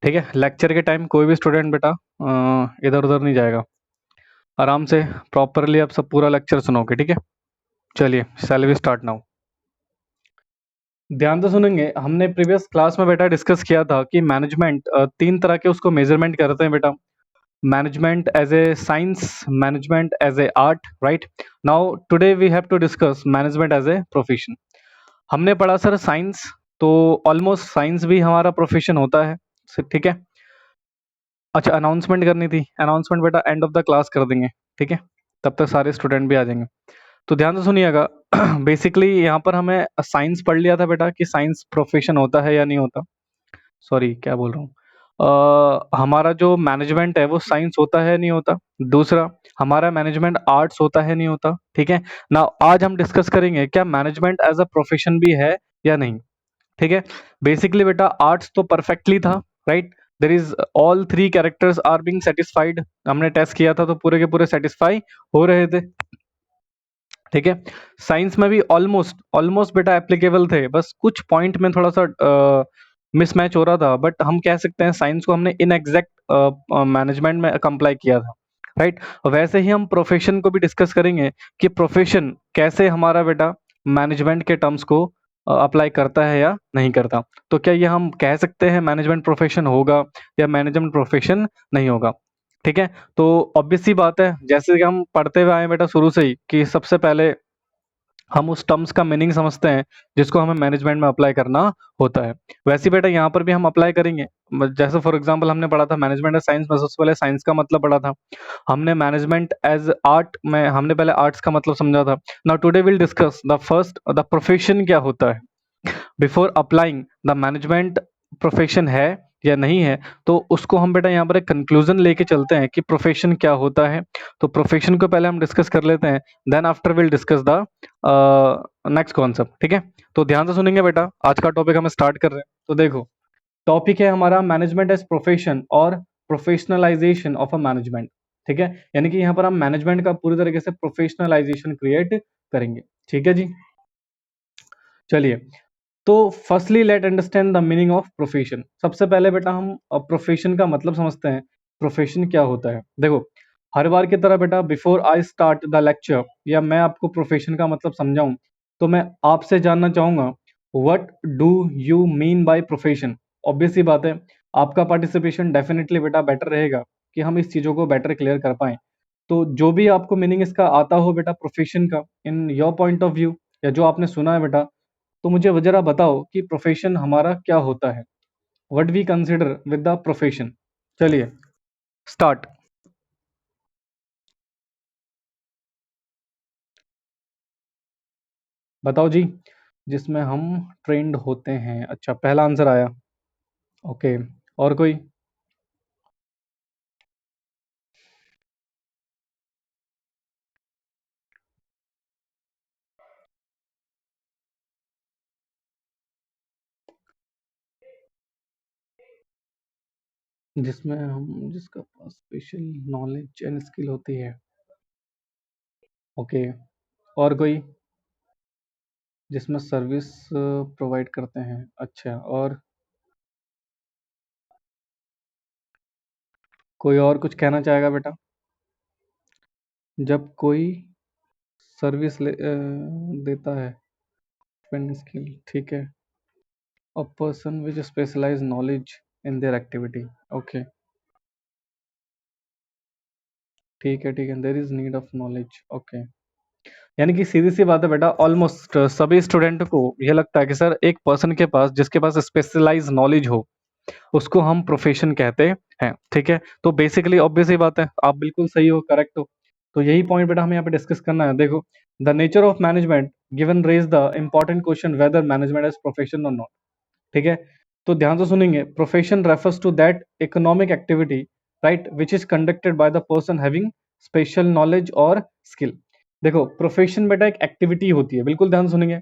ठीक है। लेक्चर के टाइम कोई भी स्टूडेंट बेटा इधर उधर नहीं जाएगा, आराम से प्रॉपरली आप सब पूरा लेक्चर सुनोगे, ठीक है। चलिए शैल वी स्टार्ट नाउ। ध्यान से सुनेंगे। हमने प्रीवियस क्लास में बेटा डिस्कस किया था कि मैनेजमेंट तीन तरह के उसको मेजरमेंट करते हैं बेटा। Management as a science, management as a art, right. Now today we have to discuss management as a profession. हमने पढ़ा सर साइंस, तो ऑलमोस्ट साइंस भी हमारा प्रोफेशन होता है, ठीक है। अच्छा, अनाउंसमेंट करनी थी। अनाउंसमेंट बेटा एंड ऑफ द क्लास कर देंगे, ठीक है। तब तक सारे स्टूडेंट भी आ जाएंगे। तो ध्यान से सुनिएगा। बेसिकली यहाँ पर हमें साइंस पढ़ लिया था बेटा कि साइंस प्रोफेशन होता है या नहीं होता। सॉरी, क्या बोल रहा हूँ। हमारा जो मैनेजमेंट है वो साइंस होता है नहीं होता। दूसरा, हमारा मैनेजमेंट आर्ट्स होता है नहीं होता, ठीक है ना। आज हम डिस्कस करेंगे क्या मैनेजमेंट एज अ प्रोफेशन भी है या नहीं, ठीक है। बेसिकली बेटा आर्ट्स तो परफेक्टली था, right. There is all three characters are being satisfied. हमने टेस्ट किया था तो पूरे के पूरे सेटिस्फाई हो रहे थे, ठीक है। साइंस में भी ऑलमोस्ट ऑलमोस्ट बेटा एप्लीकेबल थे, बस कुछ पॉइंट में थोड़ा सा मिसमैच हो रहा था, बट हम कह सकते हैं साइंस को हमने इनएग्जैक्ट मैनेजमेंट में कंप्लाई किया था, राइट। वैसे ही हम प्रोफेशन को भी डिस्कस करेंगे कि प्रोफेशन कैसे हमारा बेटा मैनेजमेंट के टर्म्स को अप्लाई करता है या नहीं करता। तो क्या ये हम कह सकते हैं मैनेजमेंट प्रोफेशन होगा या मैनेजमेंट प्रोफेशन नहीं होगा, ठीक है। तो ऑब्वियस सी बात है, जैसे कि हम पढ़ते हुए आए बेटा शुरू से ही, कि सबसे पहले हम उस टर्म्स का मीनिंग समझते हैं जिसको हमें मैनेजमेंट में अप्लाई करना होता है। वैसे बेटा यहाँ पर भी हम अप्लाई करेंगे। जैसे फॉर एग्जांपल हमने पढ़ा था मैनेजमेंट एज साइंस में, सबसे पहले साइंस का मतलब पढ़ा था। हमने मैनेजमेंट एज आर्ट में हमने पहले आर्ट्स का मतलब समझा था। Now today will discuss the first, the profession क्या होता है। Before applying the management profession है या नहीं है, तो उसको हम बेटा यहाँ पर एक कंक्लूजन लेके चलते हैं कि प्रोफेशन क्या होता है। तो प्रोफेशन को पहले हम डिस्कस कर लेते हैं, then after will discuss the next concept, ठीक है। तो ध्यान से सुनेंगे बेटा, आज का टॉपिक हम स्टार्ट कर रहे हैं। तो देखो, टॉपिक है हमारा मैनेजमेंट एज प्रोफेशन और प्रोफेशनलाइजेशन ऑफ अ मैनेजमेंट, ठीक है। यानी कि यहाँ पर हम मैनेजमेंट का पूरी तरीके से प्रोफेशनलाइजेशन क्रिएट करेंगे, ठीक है जी। चलिए, तो firstly let understand the meaning of profession. सबसे पहले बेटा हम प्रोफेशन का मतलब समझते हैं। प्रोफेशन क्या होता है। देखो, हर बार की तरह बेटा before I start the lecture, या मैं आपको प्रोफेशन का मतलब समझाऊं, तो मैं आपसे जानना चाहूंगा what do you mean by profession. Obvious सी बात है, आपका पार्टिसिपेशन डेफिनेटली बेटा बेटर रहेगा कि हम इस चीज़ों को बेटर क्लियर कर पाएं। तो जो भी आपको मीनिंग इसका आता हो बेटा प्रोफेशन का, in your point of view, या जो आपने सुना है बेटा, तो मुझे जरा बताओ कि प्रोफेशन हमारा क्या होता है। What we consider with the profession. चलिए स्टार्ट। बताओ जी। जिसमें हम ट्रेंड होते हैं। अच्छा, पहला आंसर आया, ओके। और कोई? जिसमें हम, जिसका पास स्पेशल नॉलेज एंड स्किल होती है, ओके। और कोई? जिसमें सर्विस प्रोवाइड करते हैं, अच्छा। और कोई और कुछ कहना चाहेगा बेटा? जब कोई सर्विस देता है, स्किल, ठीक है। A person with specialized knowledge in their activity, okay। ठीक है, ठीक है। There is need of knowledge, okay. यानी कि सीधी सी बात है बेटा, ऑलमोस्ट सभी स्टूडेंट को यह लगता है कि सर एक पर्सन के पास, जिसके पास स्पेशलाइज नॉलेज हो, उसको हम प्रोफेशन कहते हैं, ठीक है। तो बेसिकली ऑब्वियस ही बात है, आप बिल्कुल सही हो, करेक्ट हो। तो यही पॉइंट बेटा हमें यहाँ पे डिस्कस करना है। देखो, the nature of management given raise the important question whether management is profession और नॉट, ठीक है। तो ध्यान से सुनेंगे। Profession refers to that economic activity, right, which is conducted by the person having special knowledge और स्किल। देखो, profession बेटा एक एक्टिविटी होती है, बिल्कुल ध्यान सुनेंगे।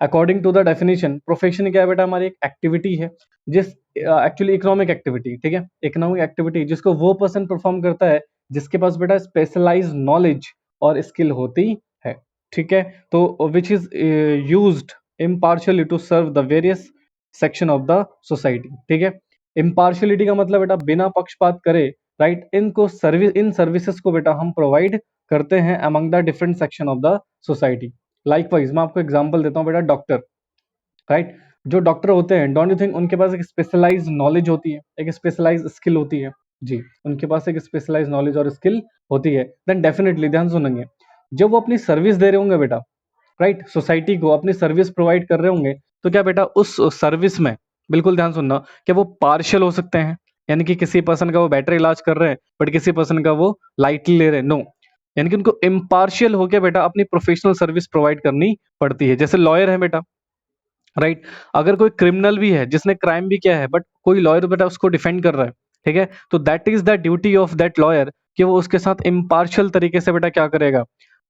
According to the definition, profession क्या है बेटा? हमारी एक एक्टिविटी है, जिस एक्चुअली इकोनॉमिक एक्टिविटी, ठीक है। इकोनॉमिक एक्टिविटी जिसको वो पर्सन परफॉर्म करता है जिसके पास बेटा स्पेशलाइज नॉलेज और स्किल होती है, ठीक है। तो which is used impartially to serve the various section of the society, ठीक है। इम्पार्शियलिटी का मतलब बेटा बिना पक्षपात करे, राइट, इन सर्विसेज को बेटा हम प्रोवाइड करते हैं among the different section of the society. Likewise मैं आपको एग्जांपल देता हूँ बेटा, डॉक्टर, राइट, जो डॉक्टर होते हैं, डोंट यू थिंक उनके पास एक स्पेशलाइज नॉलेज होती है, एक स्पेशलाइज स्किल होती है? जी, उनके पास एक स्पेशलाइज नॉलेज और स्किल होती है। देन डेफिनेटली ध्यान सुनेंगे, जब वो अपनी सर्विस दे रहे होंगे बेटा, राइट, सोसाइटी को अपनी सर्विस प्रोवाइड कर रहे होंगे, तो क्या बेटा उस सर्विस में, बिल्कुल ध्यान सुनना, क्या वो पार्शियल हो सकते हैं? यानी कि किसी पर्सन का वो बेटर इलाज कर रहे हैं बट किसी पर्सन का वो लाइटली ले रहे हैं? नो, यानी कि उनको इम्पार्शियल होकर बेटा अपनी प्रोफेशनल सर्विस प्रोवाइड करनी पड़ती है। जैसे लॉयर है बेटा, राइट, अगर कोई क्रिमिनल भी है जिसने क्राइम भी किया है बट कोई लॉयर बेटा उसको डिफेंड कर रहा है, ठीक है, तो that is the duty of that lawyer कि वो उसके साथ इम्पार्शियल तरीके से बेटा क्या करेगा,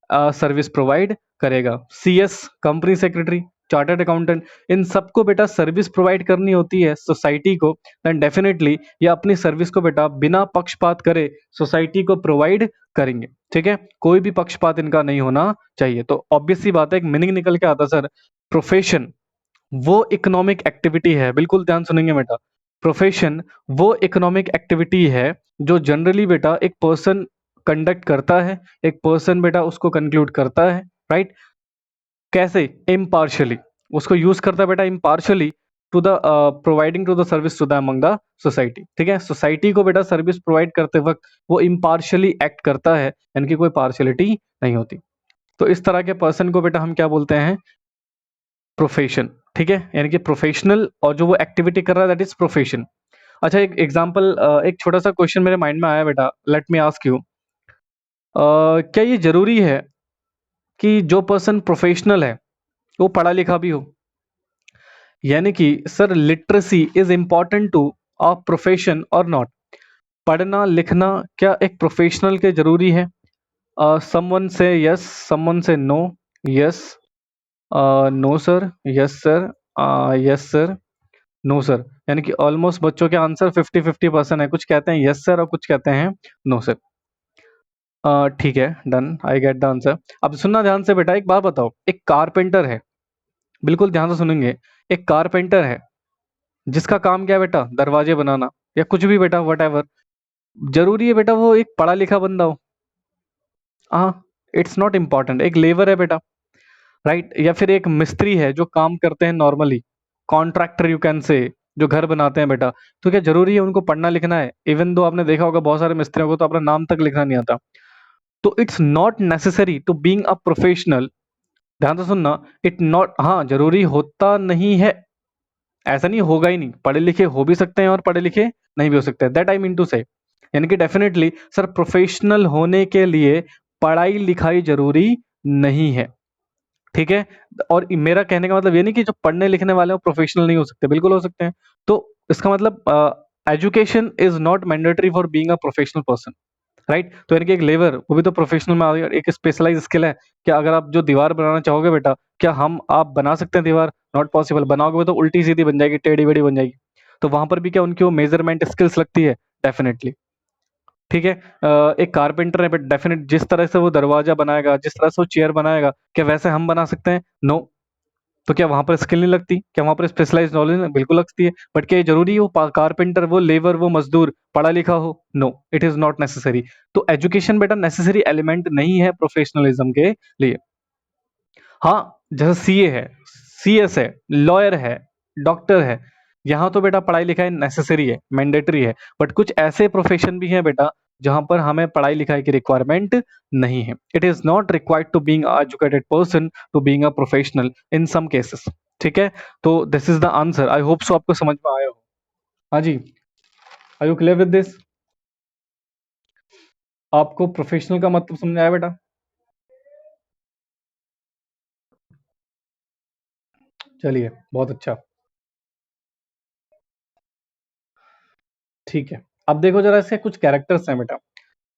सर्विस प्रोवाइड करेगा। CS, company secretary, chartered accountant, इन सबको बेटा सर्विस प्रोवाइड करनी होती है सोसाइटी को, देन डेफिनेटली ये अपनी सर्विस को बेटा बिना पक्षपात करे सोसाइटी को प्रोवाइड करेंगे। ठीक है, कोई भी पक्षपात इनका नहीं होना चाहिए। तो ऑब्वियस सी बात है, एक मीनिंग निकल के आता सर, प्रोफेशन वो इकोनॉमिक एक्टिविटी है, बिल्कुल ध्यान सुनेंगे बेटा, प्रोफेशन वो इकोनॉमिक एक्टिविटी है जो जनरली बेटा एक पर्सन कंडक्ट करता है, एक पर्सन बेटा उसको कंक्लूड करता है, राइट, कैसे? इम्पार्शियली, उसको यूज करता है बेटा impartially to the providing to the service to the among the society. ठीक है, सोसाइटी को बेटा सर्विस प्रोवाइड करते वक्त वो इम्पार्शियली एक्ट करता है, यानी कि कोई पार्शियलिटी नहीं होती। तो इस तरह के पर्सन को बेटा हम क्या बोलते हैं? प्रोफेशन। ठीक है, यानी कि प्रोफेशनल, और जो वो एक्टिविटी कर रहा है दैट इज प्रोफेशन। अच्छा, एक एग्जांपल, एक छोटा सा क्वेश्चन मेरे माइंड में आया बेटा, लेट मी आस्क यू, क्या ये जरूरी है कि जो पर्सन प्रोफेशनल है वो पढ़ा लिखा भी हो? यानी कि sir literacy is important to a profession और नॉट? पढ़ना लिखना क्या एक प्रोफेशनल के जरूरी है? समवन से यस, समवन से no, yes, no sir, yes sir, yes sir, no sir, यानी कि ऑलमोस्ट बच्चों के आंसर 50-50% है, कुछ कहते हैं यस सर और कुछ कहते हैं नो सर। ठीक है, done, I get the answer. अब सुनना ध्यान से बेटा, एक बात बताओ, एक कारपेंटर है, बिल्कुल ध्यान से सुनेंगे, एक कारपेंटर है जिसका काम क्या है बेटा? दरवाजे बनाना या कुछ भी बेटा, वट एवर, जरूरी है बेटा वो एक पढ़ा लिखा बंदा हो? हाँ, इट्स नॉट इम्पॉर्टेंट। एक लेबर है बेटा, राइट, या फिर एक मिस्त्री है जो काम करते हैं normally, contractor you can say, जो घर बनाते हैं बेटा, तो क्या जरूरी है उनको पढ़ना लिखना है? इवन दो आपने देखा होगा बहुत सारे मिस्त्रियों को तो अपना नाम तक लिखना नहीं आता। तो it's not necessary to being a professional, ध्यान से सुनना, इट नॉट, हाँ जरूरी होता नहीं है, ऐसा नहीं, होगा ही नहीं, पढ़े लिखे हो भी सकते हैं और पढ़े लिखे नहीं भी हो सकते, दैट आई मीन टू से। यानी कि डेफिनेटली सर प्रोफेशनल होने के लिए पढ़ाई लिखाई जरूरी नहीं है। ठीक है, और मेरा कहने का मतलब ये नहीं कि जो पढ़ने लिखने वाले हैं वो प्रोफेशनल नहीं हो सकते, बिल्कुल हो सकते हैं। तो इसका मतलब education is not mandatory for being a professional person, right. तो यानी कि एक लेबर वो भी तो प्रोफेशनल में आ गया, एक स्पेशलाइज स्किल है। क्या अगर आप जो दीवार बनाना चाहोगे बेटा, क्या हम आप बना सकते हैं दीवार? Not possible. बनाओगे तो उल्टी सीधी बन जाएगी, टेढ़ी बेढ़ी बन जाएगी। तो वहां पर भी क्या उनकी वो मेजरमेंट स्किल्स लगती है? डेफिनेटली। ठीक है, एक कारपेंटर है बट डेफिनेट जिस तरह से वो दरवाजा बनाएगा, जिस तरह से वो चेयर बनाएगा, क्या वैसे हम बना सकते हैं? नो। तो क्या वहां पर स्किल नहीं लगती? क्या वहां पर स्पेशलाइज नॉलेज बिल्कुल लगती है? बट क्या ये जरूरी है वो कारपेंटर, वो लेबर, वो मजदूर पढ़ा लिखा हो? No, it is not necessary. तो एजुकेशन बेटा नेसेसरी एलिमेंट नहीं है प्रोफेशनलिज्म के लिए। हाँ, जैसे सीए है, सीएस है, लॉयर है, डॉक्टर है, यहाँ तो बेटा पढ़ाई लिखाई नेसेसरी है, मैंडेटरी है। बट कुछ ऐसे प्रोफेशन भी हैं बेटा जहां पर हमें पढ़ाई लिखाई की रिक्वायरमेंट नहीं है। It is not required to being a educated person to being a professional in some cases. ठीक है, तो this is the answer. I hope so आपको समझ में आया हो। हाँ जी, are you clear with this? आपको प्रोफेशनल का मतलब समझ आया बेटा? चलिए, बहुत अच्छा। ठीक है, अब देखो जरा इसके कुछ कैरेक्टर्स हैं बेटा।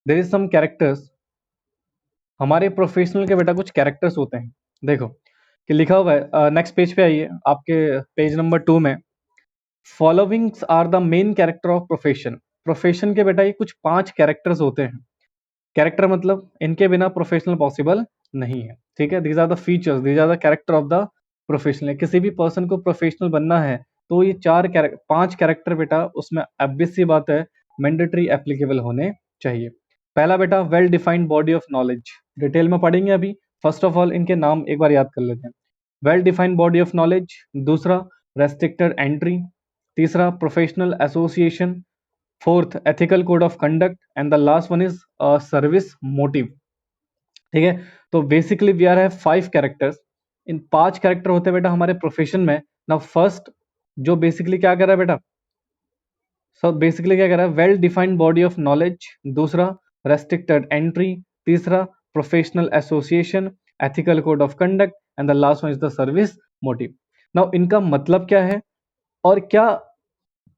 देयर इज सम कैरेक्टर्स, हमारे प्रोफेशनल के बेटा कुछ कैरेक्टर्स होते हैं। देखो कि लिखा हुआ है, नेक्स्ट पेज पे आइए, आपके पेज नंबर 2 में, followings are the main character of profession. Profession के बेटा ये कुछ 5 कैरेक्टर्स होते हैं। कैरेक्टर मतलब इनके बिना प्रोफेशनल पॉसिबल नहीं है। ठीक है, these are the features, these are the character of the professional. किसी भी पर्सन को प्रोफेशनल बनना है तो ये 5 कैरेक्टर बेटा उसमें obvious सी बात है मैंडेटरी एप्लीकेबल होने चाहिए। पहला बेटा well defined body of knowledge, detail में पढ़ेंगे अभी। फर्स्ट ऑफ ऑल इनके नाम एक बार याद कर लेते हैं। Well defined body of knowledge, दूसरा रेस्ट्रिक्टेड एंट्री, तीसरा professional association, fourth ethical code of conduct and the last one is service motive. ठीक है, तो basically we are have 5 characters. इन 5 कैरेक्टर होते हैं बेटा हमारे प्रोफेशन में। नाउ फर्स्ट जो बेसिकली क्या कर रहा है बेटा, बेसिकली क्या कर रहा है, well defined body of knowledge, दूसरा रेस्ट्रिक्टेड एंट्री, तीसरा professional association, ethical code of conduct and the last one is the service motive. Now इनका मतलब क्या है और क्या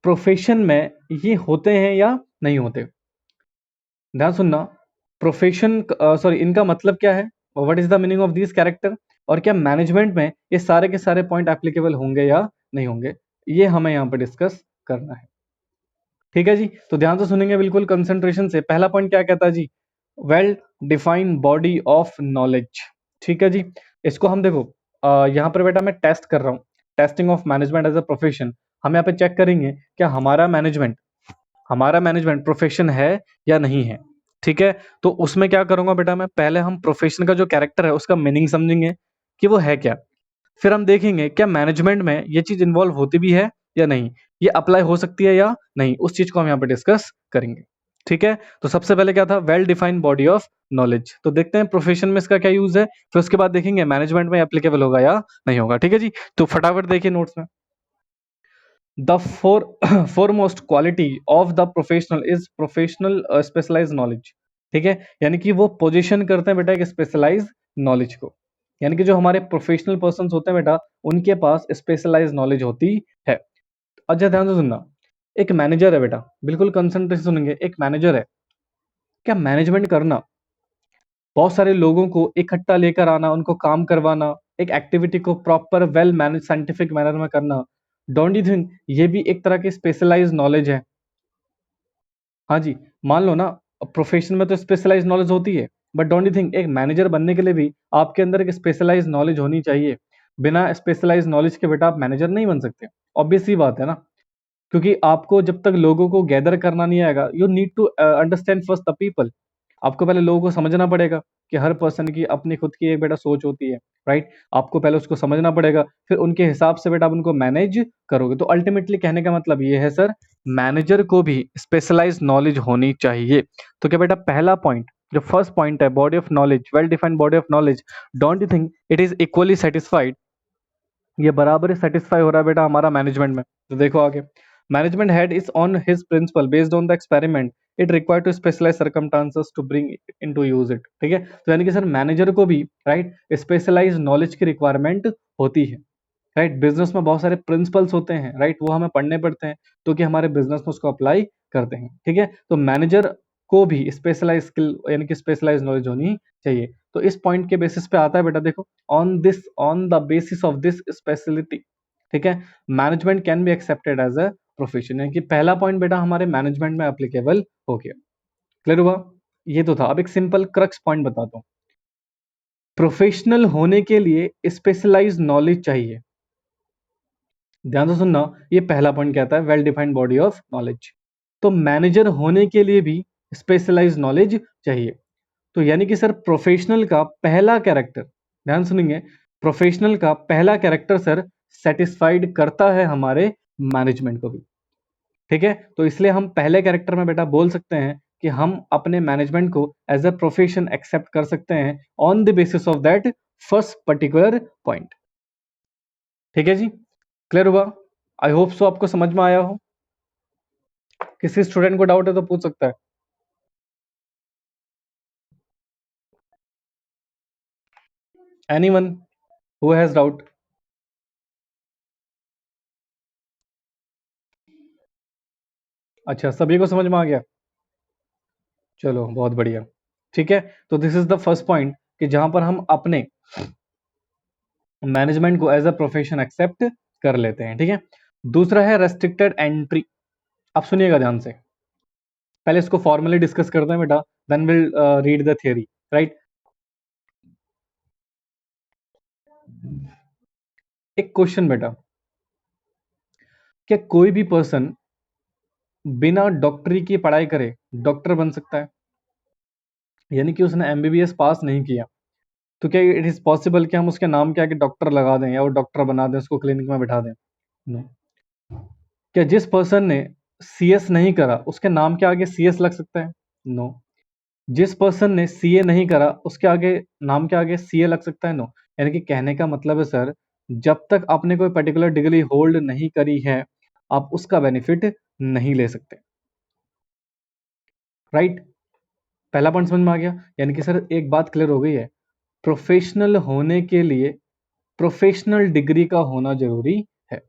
प्रोफेशन में ये होते हैं या नहीं होते, ध्यान सुनना। प्रोफेशन सॉरी इनका मतलब क्या है, what is the meaning of this character, और क्या मैनेजमेंट में ये सारे के सारे पॉइंट एप्लीकेबल होंगे या नहीं होंगे, ये हमें यहाँ पर डिस्कस करना है। ठीक है जी, तो ध्यान से सुनेंगे बिल्कुल कंसंट्रेशन से। पहला पॉइंट क्या कहता है जी, well defined body of knowledge. ठीक है जी, इसको हम देखो यहाँ पर बेटा मैं टेस्ट कर रहा हूँ, testing of management as a profession. हम यहाँ पे चेक करेंगे क्या हमारा मैनेजमेंट प्रोफेशन है या नहीं है। ठीक है, तो उसमें क्या करूंगा बेटा मैं, पहले हम प्रोफेशन का जो कैरेक्टर है उसका मीनिंग समझेंगे कि वो है क्या। फिर हम देखेंगे क्या मैनेजमेंट में ये चीज इन्वॉल्व होती भी है या नहीं, ये अप्लाई हो सकती है या नहीं, उस चीज को हम यहाँ पे डिस्कस करेंगे। ठीक है, तो सबसे पहले क्या था, well defined body of knowledge. तो देखते हैं प्रोफेशन में इसका क्या यूज है, फिर उसके बाद देखेंगे मैनेजमेंट में एप्लीकेबल होगा या नहीं होगा। ठीक है जी, तो फटाफट देखिए नोट्स में। The foremost quality of the professional is professional specialized knowledge। ठीक है, यानी कि वो पोजीशन करते हैं बेटा एक स्पेशलाइज नॉलेज को, यानी कि जो हमारे प्रोफेशनल पर्सन होते हैं बेटा उनके पास स्पेशलाइज नॉलेज होती है। अच्छा ध्यान से सुनना, एक मैनेजर है बेटा, बिल्कुल कंसंट्रेशन सुनेंगे, एक मैनेजर है, क्या मैनेजमेंट करना, बहुत सारे लोगों को इकट्ठा लेकर आना, उनको काम करवाना, एक एक्टिविटी को proper well manage scientific manner में करना, डोंट यू थिंक ये भी एक तरह की स्पेशलाइज नॉलेज है। हाँ जी, मान लो ना प्रोफेशन में तो स्पेशलाइज नॉलेज होती है, बट डोंट यू थिंक एक मैनेजर बनने के लिए भी आपके अंदर एक स्पेशलाइज नॉलेज होनी चाहिए। बिना स्पेशलाइज नॉलेज के बेटा आप मैनेजर नहीं बन सकते, ऑब्वियस सी बात है ना। क्योंकि आपको जब तक लोगों को गैदर करना नहीं आएगा, you need to understand first the people. आपको पहले लोगों को समझना पड़ेगा कि हर पर्सन की अपनी खुद की एक बेटा सोच होती है, राइट। आपको पहले उसको समझना पड़ेगा, फिर उनके हिसाब से बेटा आप उनको मैनेज करोगे। तो अल्टीमेटली कहने का मतलब ये है सर, मैनेजर को भी स्पेशलाइज नॉलेज होनी चाहिए। तो क्या बेटा पहला पॉइंट जो फर्स्ट पॉइंट है, body of knowledge, well defined body of knowledge, don't you think it is equally satisfied, ये बराबर ही सेटिस्फाई हो रहा है बेटा हमारा मैनेजमेंट में। तो देखो आगे, management head is on his principle based on the experiment, it require to specialise circumstances to bring into use it. ठीक है, तो यानी कि सर मैनेजर को भी राइट स्पेशलाइज नॉलेज की रिक्वायरमेंट होती है, राइट। बिजनेस में बहुत सारे प्रिंसिपल्स होते हैं, राइट, वो हमें पढ़ने पड़ते हैं तो कि हमारे बिजनेस में उसको अप्लाई करते हैं। ठीक है, तो मैनेजर को भी स्पेशलाइज स्किल यानी कि स्पेशलाइज नॉलेज होनी चाहिए। तो इस पॉइंट के बेसिस पे आता है बेटा, देखो on the basis of this speciality, ठीक है, management can be accepted as a profession. यानी कि पहला पॉइंट बेटा हमारे मैनेजमेंट में एप्लीकेबल हो गया। क्लियर हुआ, ये तो था। अब एक सिंपल क्रक्स पॉइंट बताता हूँ, प्रोफेशनल होने के लिए स्पेशलाइज नॉलेज चाहिए। ध्यान से सुनना, ये पहला पॉइंट कहता है well defined body of knowledge. तो मैनेजर होने के लिए भी स्पेशलाइज नॉलेज चाहिए। तो यानी कि सर प्रोफेशनल का पहला कैरेक्टर, ध्यान सुनेंगे, प्रोफेशनल का पहला कैरेक्टर सर सेटिस्फाइड करता है हमारे मैनेजमेंट को भी। ठीक है, तो इसलिए हम पहले कैरेक्टर में बेटा बोल सकते हैं कि हम अपने मैनेजमेंट को एज अ प्रोफेशन एक्सेप्ट कर सकते हैं on the basis of that first particular point. ठीक है जी, क्लियर हुआ, आई होप सो आपको समझ में आया हो। किसी स्टूडेंट को डाउट है तो पूछ सकता है। Anyone who has doubt? अच्छा, सभी को समझ में आ गया, चलो बहुत बढ़िया। ठीक है, तो this is the first point कि जहां पर हम अपने मैनेजमेंट को एज अ प्रोफेशन एक्सेप्ट कर लेते हैं। ठीक है, दूसरा है रेस्ट्रिक्टेड एंट्री। अब सुनिएगा ध्यान से, पहले इसको फॉर्मली डिस्कस करते हैं बेटा, then will read the theory, right. एक क्वेश्चन बेटा, क्या कोई भी पर्सन बिना डॉक्टरी की पढ़ाई करे डॉक्टर बन सकता है? यानी कि उसने एमबीबीएस पास नहीं किया, तो क्या इट इज पॉसिबल कि हम उसके नाम के आगे डॉक्टर लगा दें या वो डॉक्टर बना दें, उसको क्लिनिक में बिठा दें? नो। क्या जिस पर्सन ने सीएस नहीं करा उसके नाम के आगे सीएस लग सकता है? नो। जिस पर्सन ने सीए नहीं करा उसके आगे नाम के आगे सीए लग सकता है? नो। यानी कि कहने का मतलब है सर, जब तक आपने कोई पर्टिकुलर डिग्री होल्ड नहीं करी है आप उसका बेनिफिट नहीं ले सकते। राइट? पहला पॉइंट समझ में आ गया? यानी कि सर एक बात क्लियर हो गई है, प्रोफेशनल होने के लिए प्रोफेशनल डिग्री का होना जरूरी है।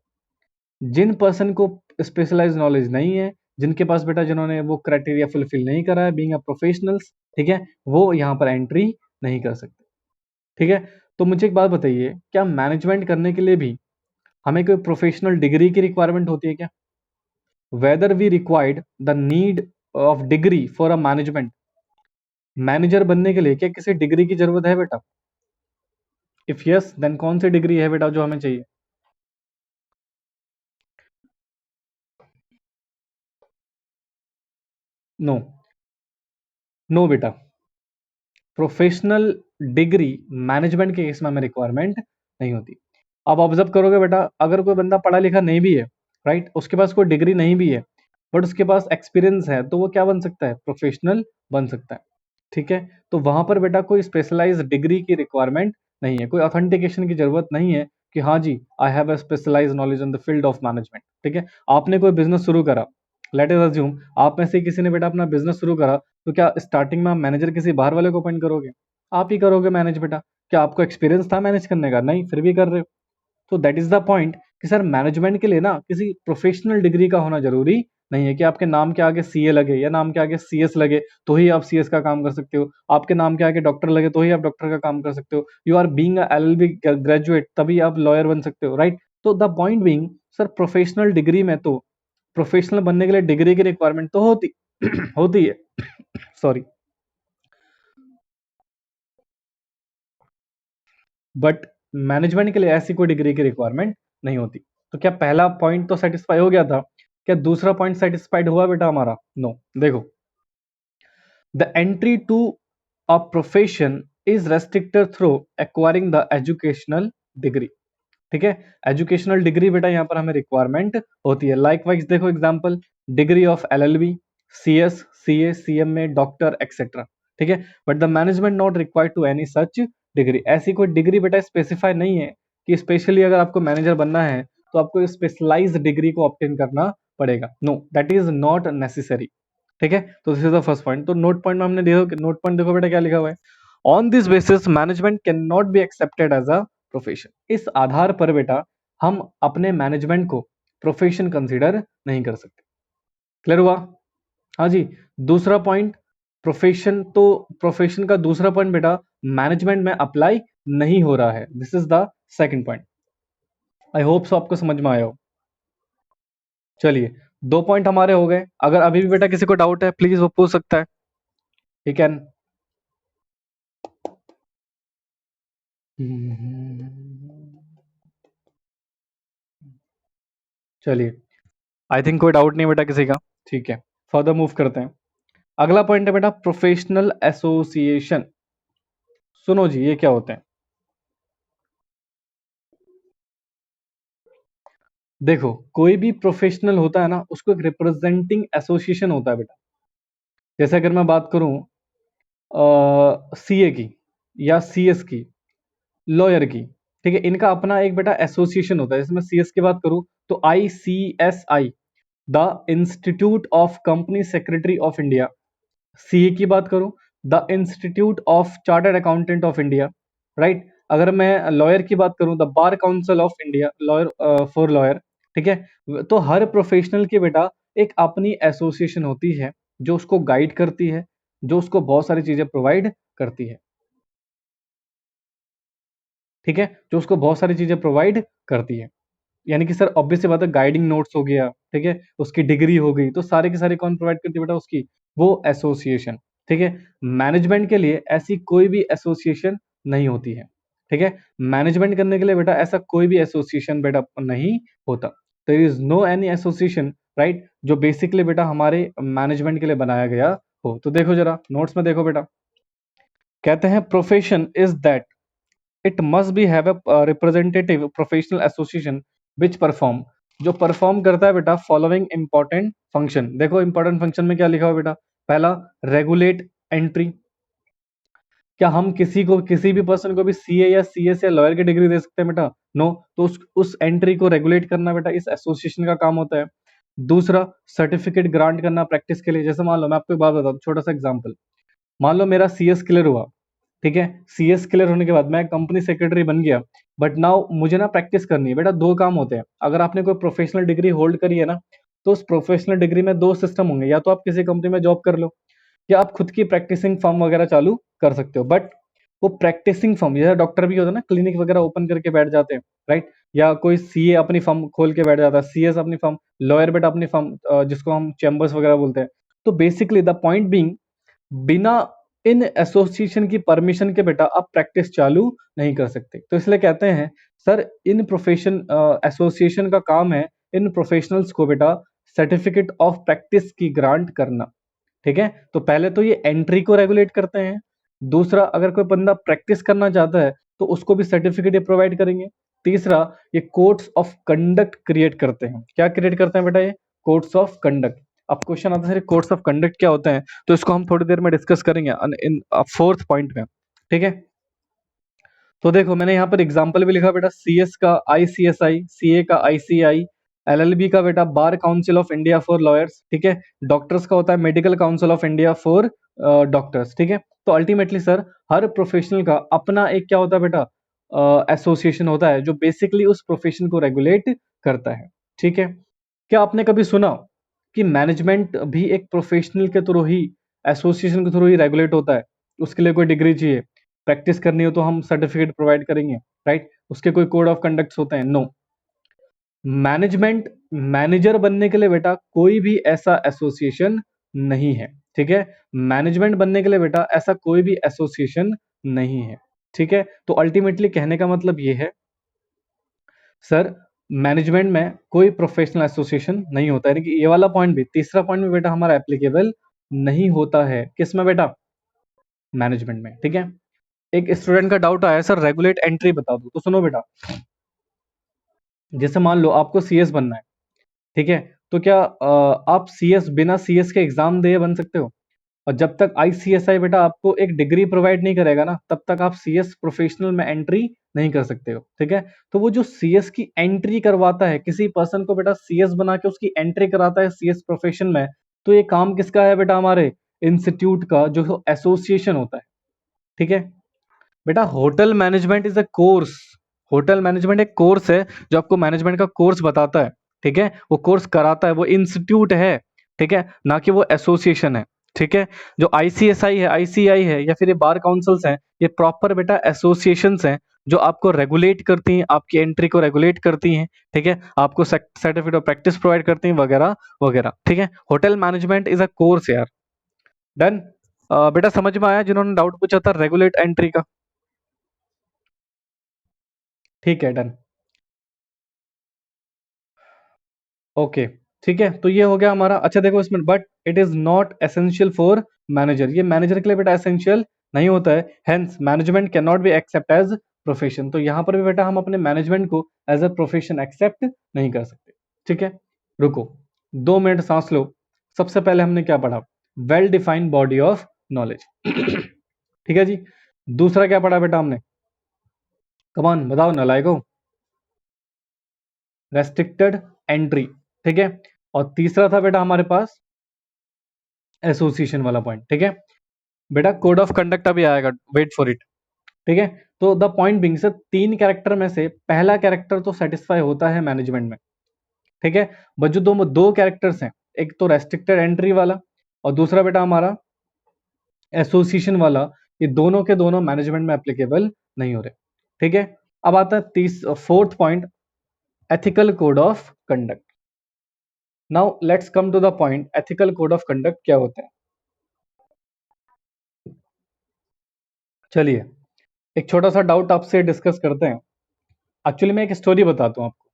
जिन पर्सन को स्पेशलाइज नॉलेज नहीं है, जिनके पास बेटा जिन्होंने वो क्राइटेरिया फुलफिल नहीं करा है बीइंग अ प्रोफेशनल्स, ठीक है, वो यहाँ पर एंट्री नहीं कर सकते। ठीक है, तो मुझे एक बात बताइए, क्या मैनेजमेंट करने के लिए भी हमें कोई प्रोफेशनल डिग्री की रिक्वायरमेंट होती है क्या? Whether we required the need of degree for a management, manager बनने के लिए क्या किसी डिग्री की जरूरत है बेटा? इफ यस देन कौन सी डिग्री है बेटा जो हमें चाहिए? नो, नो बेटा, प्रोफेशनल डिग्री मैनेजमेंट के केस में हमें रिक्वायरमेंट नहीं होती। आप ऑब्जर्व करोगे बेटा, अगर कोई बंदा पढ़ा लिखा नहीं भी है, राइट, उसके पास कोई डिग्री नहीं भी है, बट उसके पास एक्सपीरियंस है, तो वो क्या बन सकता है? प्रोफेशनल बन सकता है। ठीक है, तो वहां पर बेटा कोई स्पेशलाइज डिग्री की रिक्वायरमेंट नहीं है, कोई ऑथेंटिकेशन की जरूरत नहीं है कि हाँ जी I have a specialize knowledge in the field of management. ठीक है, आपने कोई बिजनेस शुरू करा, लेट अस अज्यूम आप में से किसी ने बेटा अपना बिजनेस शुरू करा, तो क्या स्टार्टिंग में आप मैनेजर किसी बाहर वाले को अपॉइंट करोगे? आप ही करोगे मैनेज बेटा। क्या आपको एक्सपीरियंस था मैनेज करने का? नहीं, फिर भी कर रहे हो। तो दैट इज द पॉइंट कि सर मैनेजमेंट के लिए ना किसी प्रोफेशनल डिग्री का होना जरूरी नहीं है कि आपके नाम के आगे सीए लगे या नाम के आगे सीएस लगे तो ही आप सीएस का काम कर सकते हो, आपके नाम के आगे डॉक्टर लगे तो ही आप डॉक्टर का काम कर सकते हो, you are being a LLB graduate तभी आप लॉयर बन सकते हो। राइट? तो the point being sir, professional degree में तो प्रोफेशनल बनने के लिए डिग्री की रिक्वायरमेंट तो होती होती है। सॉरी, बट मैनेजमेंट के लिए ऐसी कोई डिग्री की रिक्वायरमेंट नहीं होती। तो क्या पहला पॉइंट तो सेटिस्फाई हो गया था? क्या दूसरा पॉइंट सेटिस्फाइड हुआ बेटा हमारा? नो। देखो, the entry to a profession is restricted through acquiring the educational degree. ठीक है, एजुकेशनल डिग्री बेटा यहाँ पर हमें रिक्वायरमेंट होती है। लाइक वाइज देखो example, degree of LLB, CS, CA, CMA, doctor etcetera. ठीक है, but the management not required to any such degree. ऐसी कोई डिग्री बेटा स्पेसिफाई नहीं है कि स्पेशली अगर आपको मैनेजर बनना है तो आपको स्पेशलाइज डिग्री को ऑब्टेन करना पड़ेगा। No, that is not necessary. ठीक है, तो this is the first point. तो नोट पॉइंट में हमने देखो, नोट पॉइंट देखो बेटा क्या लिखा हुआ है, on this basis management can not be accepted as a profession. इस आधार पर बेटा हम अपने मैनेजमेंट को प्रोफेशन कंसीडर नहीं कर सकते। क्लियर हुआ? हाँ जी। दूसरा पॉइंट, प्रोफेशन, तो प्रोफेशन का दूसरा पॉइंट बेटा मैनेजमेंट में अप्लाई नहीं हो रहा है। This is the second point. I hope so आपको समझ में आया हो। चलिए, दो पॉइंट हमारे हो गए। अगर अभी भी बेटा किसी को डाउट है प्लीज वो पूछ सकता है, ही कैन। चलिए, आई थिंक कोई डाउट नहीं बेटा किसी का। ठीक है, फर्दर मूव करते हैं। अगला पॉइंट है बेटा प्रोफेशनल एसोसिएशन। सुनो जी, ये क्या होते हैं? देखो, कोई भी प्रोफेशनल होता है ना, उसको एक रिप्रेजेंटिंग एसोसिएशन होता है बेटा। जैसे अगर मैं बात करूं सीए की या सीएस की, लॉयर की, ठीक है, इनका अपना एक बेटा एसोसिएशन होता है। जैसे मैं सीएस की बात करूं तो ICSI, the institute of company secretary of India. CA की बात करूं, the institute of chartered accountant of India. Right? अगर मैं लॉयर की बात करूं, the bar council of India, lawyer for lawyer. ठीक है, तो हर प्रोफेशनल की बेटा एक अपनी एसोसिएशन होती है जो उसको गाइड करती है, जो उसको बहुत सारी चीजें प्रोवाइड करती है। ठीक है, जो उसको बहुत सारी चीजें प्रोवाइड करती है। यानी कि सर ऑब्वियस सी बात है, गाइडिंग नोट्स हो गया, ठीक है, उसकी डिग्री हो गई, तो सारे के सारे कौन प्रोवाइड करती है बेटा? उसकी वो एसोसिएशन। ठीक है, मैनेजमेंट के लिए ऐसी कोई भी एसोसिएशन नहीं होती है। ठीक है, मैनेजमेंट करने के लिए बेटा ऐसा कोई भी एसोसिएशन बेटा नहीं होता। There is no any association, right, जो बेसिकली बेटा हमारे मैनेजमेंट के लिए बनाया गया हो। तो देखो जरा नोट्स में देखो बेटा, कहते हैं profession is that it must be have a representative professional association which perform, जो परफॉर्म करता है बेटा फॉलोइंग इंपॉर्टेंट फंक्शन। देखो इंपॉर्टेंट फंक्शन में क्या लिखा हुआ बेटा, पहला रेगुलेट एंट्री, क्या हम किसी को किसी भी पर्सन को भी सीए या सीएस या लॉयर की डिग्री दे सकते हैं बेटा? नो। तो उस एंट्री को रेगुलेट करना बेटा इस एसोसिएशन का काम होता है। दूसरा, सर्टिफिकेट ग्रांट करना प्रैक्टिस के लिए। जैसे मान लो मैं आपको एक बात बताऊं, छोटा सा एग्जांपल, मान लो मेरा सीएस क्लियर हुआ, ठीक है, सीएस क्लियर होने के बाद मैं कंपनी सेक्रेटरी बन गया, बट नाउ मुझे ना प्रैक्टिस करनी है बेटा। दो काम होते हैं, अगर आपने कोई प्रोफेशनल डिग्री होल्ड करी है ना, तो उस प्रोफेशनल डिग्री में दो सिस्टम होंगे, या तो आप किसी कंपनी में जॉब कर लो या आप खुद की प्रैक्टिसिंग फर्म वगैरह चालू कर सकते हो। बट वो प्रैक्टिसिंग फर्म, जैसे डॉक्टर भी होता है ना, क्लिनिक वगैरह ओपन करके बैठ जाते हैं, राइट, या कोई सीए अपनी फर्म खोल के बैठ जाता है, सीएस अपनी फर्म, लॉयर बेटा अपनी फर्म, जिसको हम चैम्बर्स वगैरह बोलते हैं। तो बेसिकली द पॉइंट बीइंग, बिना इन एसोसिएशन की परमिशन के बेटा आप प्रैक्टिस चालू नहीं कर सकते। तो इसलिए कहते हैं सर इन प्रोफेशन एसोसिएशन का काम है इन प्रोफेशनल्स को बेटा सर्टिफिकेट ऑफ प्रैक्टिस की ग्रांट करना, ठीक है। तो पहले तो ये एंट्री को रेगुलेट करते हैं, दूसरा अगर कोई बंदा प्रैक्टिस करना चाहता है तो उसको भी सर्टिफिकेट ये प्रोवाइड करेंगे, तीसरा ये कोड्स ऑफ कंडक्ट क्रिएट करते हैं। क्या क्रिएट करते हैं बेटा? ये कोड्स ऑफ कंडक्ट। अब क्वेश्चन आता है कोड्स ऑफ कंडक्ट क्या होते हैं, तो इसको हम थोड़ी देर में डिस्कस करेंगे इन फोर्थ पॉइंट में, ठीक है। तो देखो मैंने यहाँ पर एग्जाम्पल भी लिखा बेटा, सीएस का आईसीएसआई, सीए का आईसीआई, एलएलबी का बेटा bar council of India for lawyers, ठीक है, डॉक्टर्स का होता है medical council of India for doctors, ठीक है। तो अल्टीमेटली सर हर प्रोफेशनल का अपना एक क्या होता है बेटा, एसोसिएशन होता है जो बेसिकली उस प्रोफेशन को रेगुलेट करता है, ठीक है। क्या आपने कभी सुना कि मैनेजमेंट भी एक प्रोफेशनल के थ्रू ही, एसोसिएशन के थ्रू ही रेगुलेट होता है? उसके लिए कोई डिग्री चाहिए, प्रैक्टिस करनी हो तो हम सर्टिफिकेट प्रोवाइड करेंगे, राइट, उसके कोई कोड ऑफ कंडक्ट्स होते हैं? नो। मैनेजमेंट मैनेजर बनने के लिए बेटा कोई भी ऐसा एसोसिएशन नहीं है, ठीक है। मैनेजमेंट बनने के लिए बेटा ऐसा कोई भी एसोसिएशन नहीं है, ठीक है। तो अल्टीमेटली कहने का मतलब ये है सर मैनेजमेंट में कोई प्रोफेशनल एसोसिएशन नहीं होता है, यानी कि ये वाला पॉइंट भी, तीसरा पॉइंट भी बेटा हमारा एप्लीकेबल नहीं होता है। किस में बेटा? मैनेजमेंट में, ठीक है। एक स्टूडेंट का डाउट आया सर रेगुलेट एंट्री बता दो, तो सुनो बेटा, जैसे मान लो आपको सीएस बनना है, ठीक है, तो क्या आप सीएस बिना सीएस के एग्जाम दिए बन सकते हो? और जब तक आईसीएसआई बेटा आपको एक डिग्री प्रोवाइड नहीं करेगा ना, तब तक आप सीएस प्रोफेशनल में एंट्री नहीं कर सकते हो, ठीक है। तो वो जो सीएस की एंट्री करवाता है, किसी पर्सन को बेटा सीएस बना के उसकी एंट्री कराता है सीएस प्रोफेशन में, तो ये काम किसका है बेटा? हमारे इंस्टीट्यूट का, जो एसोसिएशन होता है, ठीक है। बेटा hotel management is a course, hotel management एक कोर्स है जो आपको मैनेजमेंट का कोर्स बताता है, ठीक है, वो कोर्स कराता है, वो इंस्टीट्यूट है, ठीक है, ना कि वो एसोसिएशन है, ठीक है। जो आईसीएसआई है, आईसीआई है, या फिर ये बार काउंसिल्स हैं, ये प्रॉपर बेटा एसोसिएशंस हैं जो आपको रेगुलेट करती हैं, आपकी एंट्री को रेगुलेट करती हैं, ठीक है, आपको सर्टिफिकेट ऑफ प्रैक्टिस प्रोवाइड करती हैं वगैरह वगैरह, ठीक है। Hotel management is a course यार। डन। बेटा समझ में आया जिन्होंने डाउट पूछा था रेगुलेट एंट्री का? ठीक है, डन। ओके, ठीक है, तो ये हो गया हमारा। अच्छा देखो इसमें, but it is not essential for manager, ये मैनेजर के लिए बेटा एसेंशियल नहीं होता है, hence management can not be accept as profession. तो यहाँ पर भी बेटा हम अपने मैनेजमेंट को एज अ प्रोफेशन एक्सेप्ट नहीं कर सकते, ठीक है। रुको 2 मिनट सांस लो। सबसे पहले हमने क्या पढ़ा? Well defined body of knowledge ठीक है जी। दूसरा क्या पढ़ा बेटा हमने? कमान बताओ नालायको, रेस्ट्रिक्टेड एंट्री, ठीक है। और तीसरा था बेटा हमारे पास एसोसिएशन वाला पॉइंट, ठीक है। बेटा कोड ऑफ कंडक्ट अभी आएगा, वेट फॉर इट, ठीक है। तो the point being sir, 3 character में से पहला कैरेक्टर तो सेटिस्फाई होता है मैनेजमेंट में, ठीक है। बट जो दो दो कैरेक्टर्स हैं, एक तो रेस्ट्रिक्टेड एंट्री वाला और दूसरा बेटा हमारा एसोसिएशन वाला, ये दोनों के दोनों मैनेजमेंट में एप्लीकेबल नहीं हो रहे, ठीक है। अब आता है fourth point, ethical code of conduct. Now let's come to the point, ethical code of conduct क्या होता है? चलिए एक छोटा सा डाउट आपसे डिस्कस करते हैं। एक्चुअली मैं एक स्टोरी बताता हूँ आपको।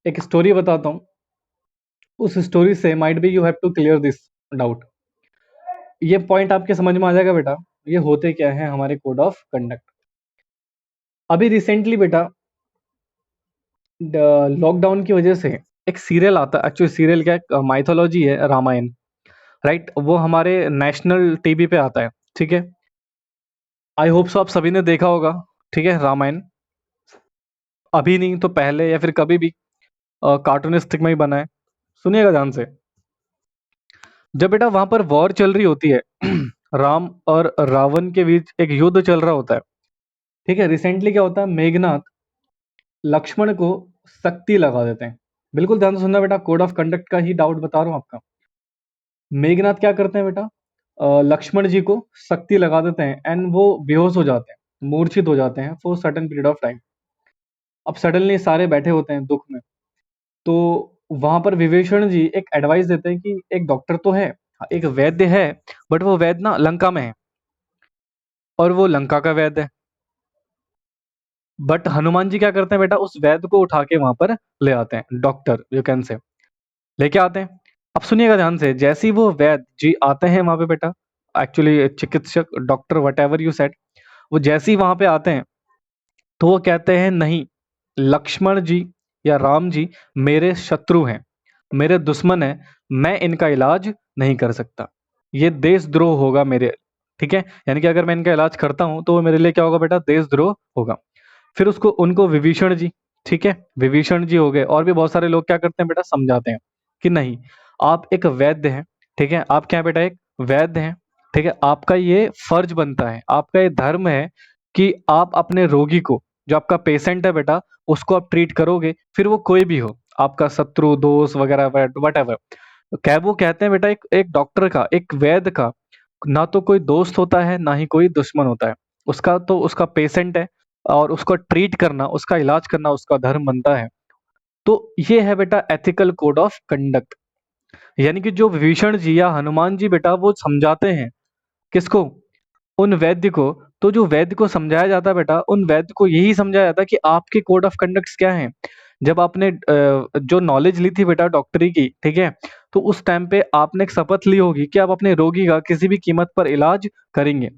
एक स्टोरी बताता हूँ, उस स्टोरी से might be you have to clear this doubt. ये पॉइंट आपके समझ में आ जाएगा बेटा। ये होते क्या है हमारे कोड ऑफ कंडक्ट। अभी रिसेंटली बेटा लॉकडाउन की वजह से एक सीरियल आता है, एक्चुअली सीरियल क्या माइथोलॉजी है, रामायण, राइट। वो हमारे नेशनल टीवी पे आता है, ठीक है। आई होप सो आप सभी ने देखा होगा, ठीक है, रामायण। अभी नहीं तो पहले या फिर कभी भी कार्टूनिस्टिक में ही बना है। सुनिएगा ध्यान से। जब बेटा वहां पर वॉर चल रही होती है राम और रावण के बीच एक युद्ध चल रहा होता है, ठीक है। रिसेंटली क्या होता है, मेघनाथ लक्ष्मण को शक्ति लगा देते हैं। बिल्कुल ध्यान से सुनना बेटा, कोड ऑफ कंडक्ट का ही डाउट बता रहा हूँ आपका। मेघनाथ क्या करते हैं बेटा, लक्ष्मण जी को शक्ति लगा देते हैं एंड वो बेहोश हो जाते हैं, मूर्छित हो जाते हैं for certain period of time. अब सडनली सारे बैठे होते हैं दुख में, तो वहां पर विभीषण जी एक एडवाइस देते हैं कि एक डॉक्टर तो है, एक वैद्य है, बट वो वैद्य ना लंका में है और वो लंका का वैद्य है। बट हनुमान जी क्या करते हैं बेटा, उस वैद्य को उठा के वहां पर ले आते हैं, डॉक्टर यू कैन से लेके आते हैं। अब सुनिएगा ध्यान से, जैसे ही वो वैद्य जी आते हैं वहां पे बेटा, एक्चुअली चिकित्सक doctor what ever you said, वो जैसे ही वहां पे आते हैं तो वो कहते हैं नहीं, लक्ष्मण जी या राम जी मेरे शत्रु हैं, मेरे दुश्मन हैं, मैं इनका इलाज नहीं कर सकता, ये देशद्रोह होगा मेरे, ठीक है। यानी कि अगर मैं इनका इलाज करता हूं तो वो मेरे लिए क्या होगा बेटा, देशद्रोह होगा। फिर उसको उनको विभीषण जी, ठीक है, विभीषण जी हो गए और भी बहुत सारे लोग क्या करते हैं बेटा, समझाते हैं कि नहीं, आप एक वैद्य हैं, ठीक है, आप क्या हैं बेटा, एक वैद्य हैं, ठीक है। आपका ये फर्ज बनता है, आपका ये धर्म है कि आप अपने रोगी को, जो आपका पेशेंट है बेटा, उसको आप ट्रीट करोगे, फिर वो कोई भी हो, आपका शत्रु दोस्त वगैरह वट एवर। क्या वो कहते हैं बेटा, एक एक डॉक्टर का, एक वैद्य का ना तो कोई दोस्त होता है ना ही कोई दुश्मन होता है, उसका तो उसका पेशेंट है और उसको ट्रीट करना, उसका इलाज करना उसका धर्म बनता है। तो ये है बेटा एथिकल कोड ऑफ कंडक्ट। यानी कि जो विभीषण जी या हनुमान जी बेटा वो समझाते हैं किसको, उन वैद्य को। तो जो वैद्य को समझाया जाता है बेटा, उन वैद्य को यही समझाया जाता है कि आपके कोड ऑफ कंडक्ट्स क्या हैं। जब आपने जो नॉलेज ली थी बेटा डॉक्टरी की, ठीक है, तो उस टाइम पे आपने एक शपथ ली होगी कि आप अपने रोगी का किसी भी कीमत पर इलाज करेंगे।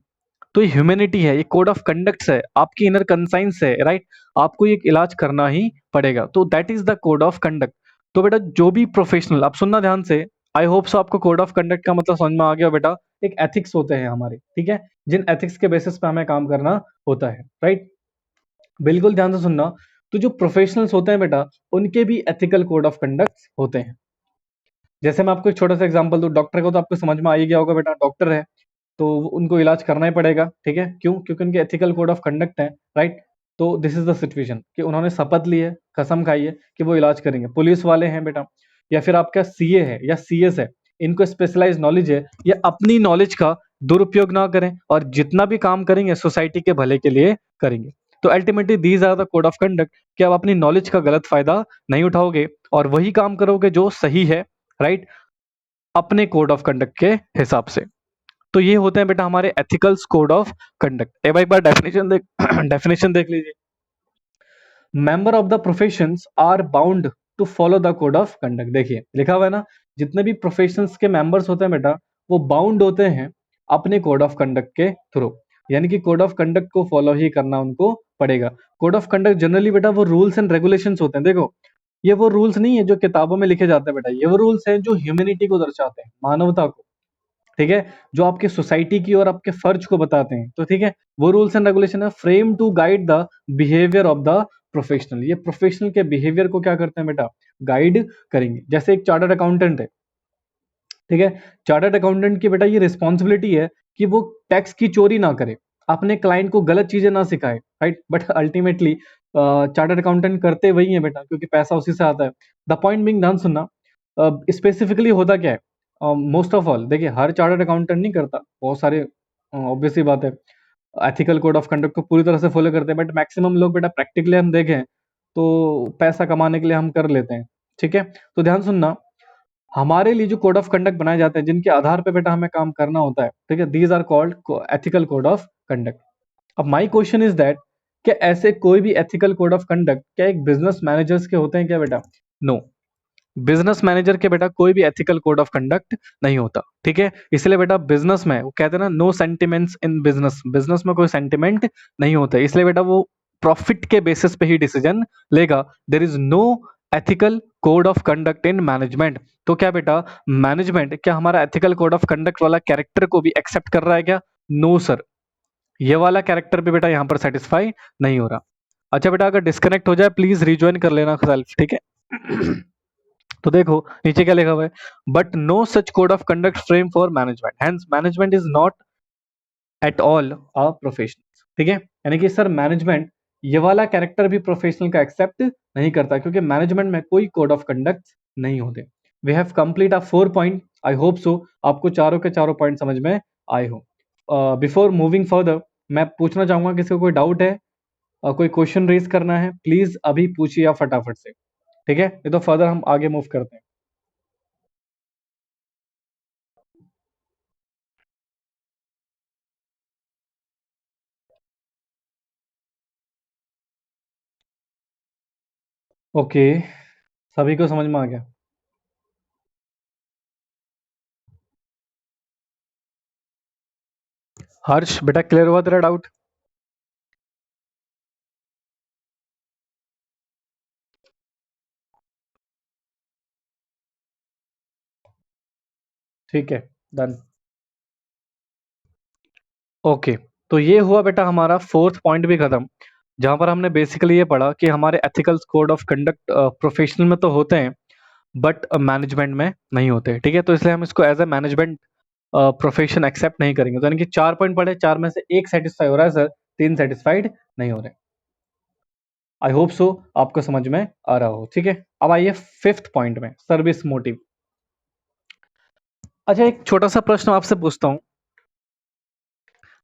तो ये ह्यूमैनिटी है, ये कोड ऑफ कंडक्ट्स है, आपकी इनर कंसाइंस है, राइट। आपको ये इलाज करना ही पड़ेगा, तो that is the code of conduct. तो बेटा जो भी प्रोफेशनल, आप सुनना ध्यान से, आई होप सो आपको कोड ऑफ कंडक्ट का मतलब समझ में आ गया बेटा। एक एथिक्स होते हैं हमारे, ठीक है, जिन एथिक्स के बेसिस पे हमें काम करना होता है, राइट। बिल्कुल ध्यान से सुनना। तो जो प्रोफेशनल्स होते हैं बेटा, उनके भी एथिकल कोड ऑफ कंडक्ट होते हैं। जैसे मैं आपको एक छोटा सा एग्जांपल दूं, डॉक्टर को तो आपको समझ में आ ही गया होगा बेटा, डॉक्टर है तो उनको इलाज करना ही पड़ेगा, ठीक है। क्यों? क्योंकि उनके एथिकल कोड ऑफ कंडक्ट है, राइट। तो दिस इज द सिचुएशन कि उन्होंने शपथ ली है, कसम खाई है कि वो इलाज करेंगे। पुलिस वाले हैं बेटा, या फिर आपका सीए है या सीएस है, इनको स्पेशलाइज नॉलेज है, ये अपनी नॉलेज का दुरुपयोग ना करें और जितना भी काम करेंगे सोसाइटी के भले के लिए करेंगे। तो ultimately these are the code of conduct कि आप अपनी नॉलेज का गलत फायदा नहीं उठाओगे और वही काम करोगे जो सही है, राइट, अपने कोड ऑफ कंडक्ट के हिसाब से। तो ये होते हैं बेटा हमारे एथिकल्स कोड ऑफ कंडक्ट। एक बार डेफिनेशन देख डेफिनेशन देख लीजिए। Member of the professions are bound to follow the code of conduct. देखिए लिखा हुआ है ना, जितने भी प्रोफेशंस के मेंबर्स होते हैं बेटा, वो बाउंड होते हैं अपने कोड ऑफ कंडक्ट के थ्रू। यानी कि कोड ऑफ कंडक्ट को फॉलो ही करना उनको पड़ेगा। कोड ऑफ कंडक्ट जनरली बेटा वो रूल्स एंड रेगुलेशंस होते हैं। देखो ये वो रूल्स नहीं है जो किताबों में लिखे जाते हैं बेटा, ये वो रूल्स हैं जो ह्यूमैनिटी को दर्शाते हैं, मानवता को, ठीक है, जो आपके सोसाइटी की और आपके फर्ज को बताते हैं। तो ठीक है, वो रूल्स एंड रेगुलेशन है frame to guide the behaviour of the professional. ये प्रोफेशनल के बिहेवियर को क्या करते हैं बेटा, गाइड करेंगे। जैसे एक चार्टर्ड अकाउंटेंट है, ठीक है, चार्टर्ड अकाउंटेंट की बेटा ये रिस्पॉन्सिबिलिटी है कि वो टैक्स की चोरी ना करे, अपने क्लाइंट को गलत चीजें ना सिखाए, right. But ultimately chartered accountant करते वही है बेटा, क्योंकि पैसा उसी से आता है। द पॉइंट बिंग, ध्यान सुनना, स्पेसिफिकली होता क्या है, मोस्ट ऑफ ऑल देखिए हर चार्टर्ड अकाउंटेंट नहीं करता, बहुत सारे ऑब्वियसली बात है एथिकल कोड ऑफ कंडक्ट को पूरी तरह से फॉलो करते हैं, बट मैक्सिमम लोग बेटा प्रैक्टिकली हम देखें तो पैसा कमाने के लिए हम कर लेते हैं, ठीक है। तो ध्यान सुनना, हमारे लिए जो कोड ऑफ कंडक्ट बनाए जाते हैं जिनके आधार पे बेटा हमें काम करना होता है, ठीक है, these are called ethical code of conduct. अब माय क्वेश्चन इज दैट, क्या ऐसे कोई भी एथिकल कोड ऑफ कंडक्ट क्या एक बिजनेस मैनेजर्स के होते हैं क्या बेटा? नो, बिजनेस मैनेजर के बेटा कोई भी एथिकल कोड ऑफ कंडक्ट नहीं होता, ठीक है। इसलिए बेटा बिजनेस में वो कहते हैं ना, no sentiments in business, business में कोई सेंटिमेंट नहीं होता, इसलिए बेटा वो प्रॉफिट के बेसिस पे ही डिसीजन लेगा। There is no ethical code of conduct in management. तो क्या बेटा मैनेजमेंट क्या हमारा एथिकल कोड ऑफ कंडक्ट वाला कैरेक्टर को भी एक्सेप्ट कर रहा है क्या? नो सर, ये वाला कैरेक्टर भी बेटा यहाँ पर सेटिस्फाई नहीं हो रहा। अच्छा बेटा, अगर डिस्कनेक्ट हो जाए प्लीज रिज्वाइन कर लेना सेल्फ, ठीक है। तो देखो नीचे क्या लिखा हुआ है, but no such code of conduct frame for management, hence management is not at all a professional, ठीक है। यानी कि सर मैनेजमेंट ये वाला कैरेक्टर भी प्रोफेशनल का एक्सेप्ट नहीं करता, क्योंकि मैनेजमेंट में कोई कोड ऑफ कंडक्ट नहीं होते। We have complete a 4 point, I hope so आपको चारों के चारों पॉइंट समझ में आए हो। बिफोर मूविंग फर्दर मैं पूछना चाहूंगा, किसी को कोई डाउट है, कोई क्वेश्चन रेज करना है, प्लीज अभी पूछिए आप फटाफट से, ठीक है, नहीं तो फर्दर हम आगे मूव करते हैं। ओके, सभी को समझ में आ गया? हर्ष बेटा क्लियर हुआ तेरा डाउट? ठीक है, डन। ओके, तो ये हुआ बेटा हमारा फोर्थ पॉइंट भी खत्म, जहां पर हमने बेसिकली ये पढ़ा कि हमारे ethical code of conduct professional में तो होते हैं बट मैनेजमेंट में नहीं होते, ठीक है। तो इसलिए हम इसको as a management profession accept नहीं करेंगे। तो यानी कि 4 पॉइंट पढ़े, 4 में से एक सेटिस्फाई हो रहा है सर, 3 सेटिस्फाइड नहीं हो रहे। आई होप सो आपको समझ में आ रहा हो, ठीक है। अब आइए फिफ्थ पॉइंट में, सर्विस मोटिव। अच्छा, एक छोटा सा प्रश्न आपसे पूछता हूँ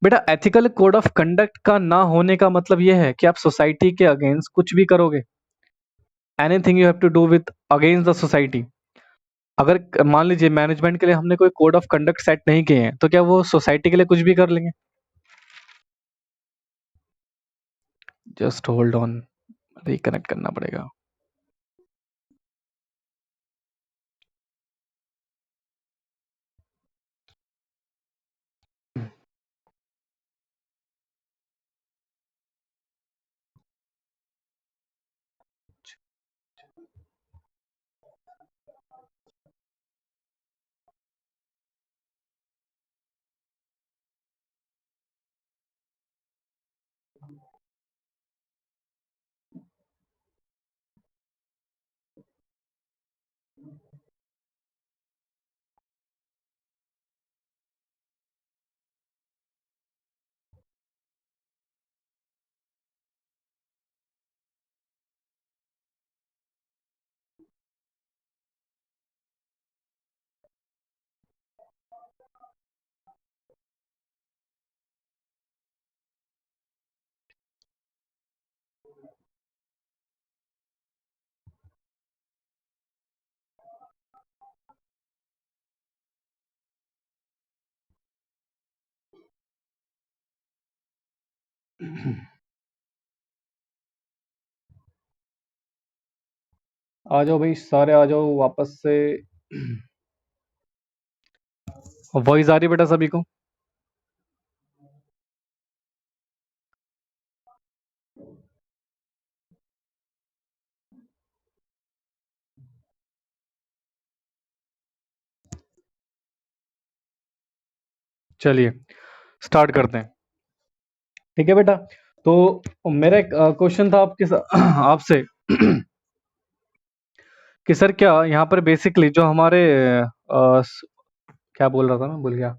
बेटा, एथिकल कोड ऑफ कंडक्ट का ना होने का मतलब यह है कि आप सोसाइटी के अगेंस्ट कुछ भी करोगे, anything you have to do with against the society. अगर मान लीजिए मैनेजमेंट के लिए हमने कोई कोड ऑफ कंडक्ट सेट नहीं किए हैं, तो क्या वो सोसाइटी के लिए कुछ भी कर लेंगे? जस्ट होल्ड ऑन, रिकनेक्ट करना पड़ेगा। आ जाओ भाई, सारे आ जाओ वापस से। वॉइस आ रही बेटा सभी को? चलिए स्टार्ट करते हैं, ठीक है बेटा। तो मेरा एक क्वेश्चन था आपके आपसे कि सर क्या यहाँ पर बेसिकली जो हमारे क्या बोल रहा था मैं भूल गया,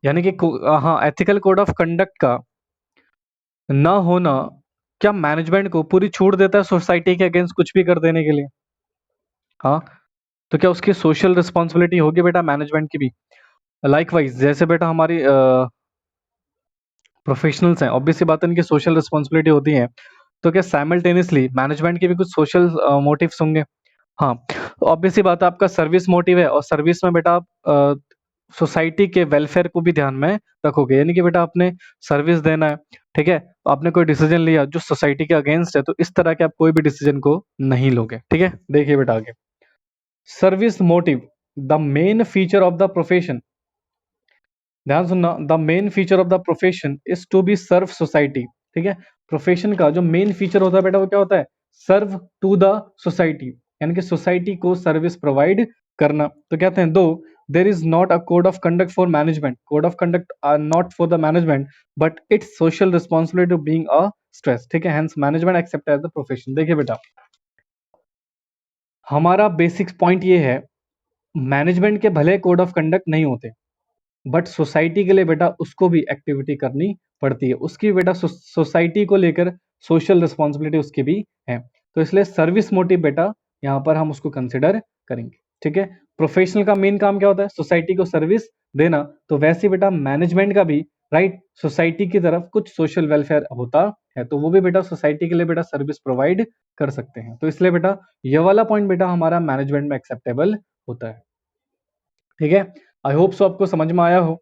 यानी कि हाँ, एथिकल कोड ऑफ कंडक्ट का ना होना क्या मैनेजमेंट को पूरी छूट देता है सोसाइटी के अगेंस्ट कुछ भी कर देने के लिए? हाँ, तो क्या उसकी सोशल रिस्पॉन्सिबिलिटी होगी बेटा मैनेजमेंट की भी? लाइकवाइज जैसे बेटा हमारी प्रोफेशनल्स हैं, ऑब्वियस सी बात है, इनकी सोशल रिस्पॉन्सिबिलिटी होती है, तो क्या साइमल्टेनियसली मैनेजमेंट के भी कुछ सोशल मोटिव्स होंगे? हाँ, ऑब्वियस सी बात है, आपका सर्विस मोटिव है और सर्विस में बेटा आप सोसाइटी के वेलफेयर को भी ध्यान में रखोगे, यानी कि बेटा आपने सर्विस देना है, ठीक है, तो आपने कोई डिसीजन लिया जो सोसाइटी के अगेंस्ट है, तो इस तरह के आप कोई भी डिसीजन को नहीं लोगे, ठीक है। देखिए बेटा आगे, service motive, the main feature of the profession, ध्यान सुनना, the main feature of the profession is to be serve society, ठीक है। प्रोफेशन का जो मेन फीचर होता है बेटा वो क्या होता है, सर्व टू द सोसाइटी, यानी कि सोसाइटी को सर्विस प्रोवाइड करना। तो कहते हैं though there is not a code of conduct for management, code of conduct are not for the management but it's social responsibility of being a stress, ठीक है, hence management accept as the profession. देखिए बेटा हमारा basic point ये है, management के भले code of conduct नहीं होते बट सोसाइटी के लिए बेटा उसको भी एक्टिविटी करनी पड़ती है, उसकी बेटा सोसाइटी को लेकर सोशल रिस्पॉन्सिबिलिटी उसकी भी है, तो इसलिए सर्विस मोटिव बेटा यहाँ पर हम उसको कंसिडर करेंगे, ठीक है। प्रोफेशनल का मेन काम क्या होता है, सोसाइटी को सर्विस देना, तो वैसे बेटा मैनेजमेंट का भी राइट सोसाइटी की तरफ कुछ सोशल वेलफेयर होता है, तो वो भी बेटा सोसाइटी के लिए बेटा सर्विस प्रोवाइड कर सकते हैं, तो इसलिए बेटा ये वाला पॉइंट बेटा हमारा मैनेजमेंट में एक्सेप्टेबल होता है, ठीक है। आई होप सो आपको समझ में आया हो।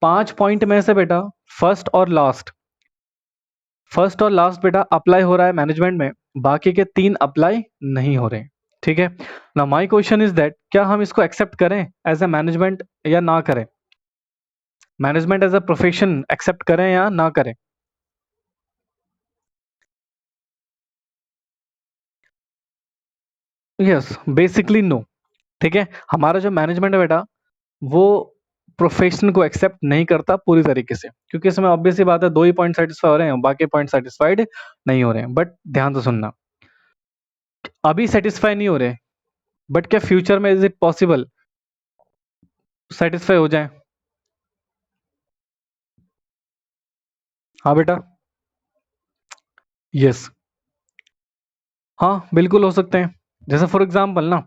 5 पॉइंट में से बेटा फर्स्ट और लास्ट, फर्स्ट और लास्ट बेटा अप्लाई हो रहा है मैनेजमेंट में, बाकी के 3 अप्लाई नहीं हो रहे, ठीक है ना। माय क्वेश्चन इज दैट क्या हम इसको एक्सेप्ट करें एज ए मैनेजमेंट या ना करें, management as a profession accept करें या ना करें। यस बेसिकली नो, ठीक है। हमारा जो मैनेजमेंट है बेटा वो प्रोफेशन को एक्सेप्ट नहीं करता पूरी तरीके से, क्योंकि इसमें ऑब्वियस सी बात है, 2 ही पॉइंट सेटिस्फाई हो रहे हैं, बाकी पॉइंट सेटिस्फाइड नहीं हो रहे हैं। बट ध्यान से सुनना, अभी सेटिस्फाई नहीं हो रहे, बट क्या फ्यूचर में इज इट पॉसिबल सेटिस्फाई हो जाए। हाँ बेटा, यस, हाँ बिल्कुल हो सकते हैं। जैसे फॉर एग्जांपल ना,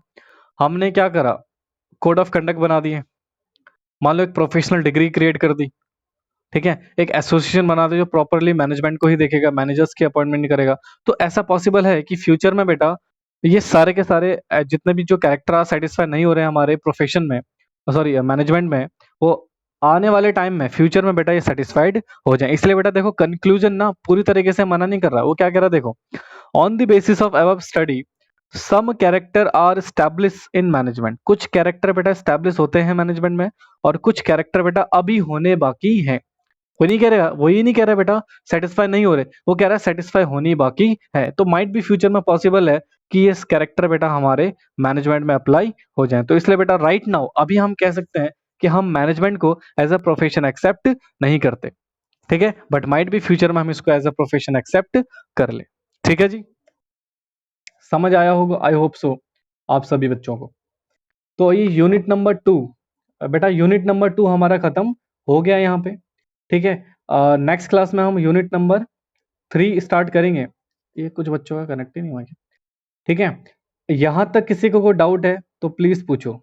हमने क्या करा, कोड ऑफ कंडक्ट बना दिए, मान लो एक प्रोफेशनल डिग्री क्रिएट कर दी, ठीक है, एक एसोसिएशन बना दे जो प्रॉपरली मैनेजमेंट को ही देखेगा, मैनेजर्स की अपॉइंटमेंट नहीं करेगा, तो ऐसा पॉसिबल है कि फ्यूचर में बेटा ये सारे के सारे जितने भी जो कैरेक्टर सेटिस्फाई नहीं हो रहे हैं हमारे प्रोफेशन में, सॉरी मैनेजमेंट में, वो आने वाले टाइम में फ्यूचर में बेटा ये सेटिस्फाइड हो जाए। इसलिए बेटा देखो कंक्लूजन ना पूरी तरीके से मना नहीं कर रहा, वो क्या कह रहा है देखो, on the basis of above study some character are establish in management, कुछ कैरेक्टर बेटा स्टैब्लिश होते हैं मैनेजमेंट में और कुछ कैरेक्टर बेटा अभी होने बाकी हैं। वो नहीं कह रहा, वही नहीं कह रहा बेटा सेटिस्फाई नहीं हो रहे, वो कह रहा है सेटिस्फाई होनी बाकी है, तो माइट भी फ्यूचर में पॉसिबल है कि ये कैरेक्टर बेटा हमारे मैनेजमेंट में अप्लाई हो जाए। तो इसलिए बेटा राइट नाउ अभी हम कह सकते हैं कि हम मैनेजमेंट को एज अ प्रोफेशन एक्सेप्ट नहीं करते, ठीक है, बट माइट भी फ्यूचर में हम इसको एज अ प्रोफेशन एक्सेप्ट कर ले, ठीक है जी। समझ आया होगा आई होप सो आप सभी बच्चों को। तो ये यूनिट नंबर 2 बेटा, यूनिट नंबर 2 हमारा खत्म हो गया यहाँ पे, ठीक है। नेक्स्ट क्लास में हम यूनिट नंबर 3 स्टार्ट करेंगे। ये कुछ बच्चों का कनेक्ट ही नहीं हुआ क्या? ठीक है, यहाँ तक किसी को कोई डाउट है तो प्लीज पूछो।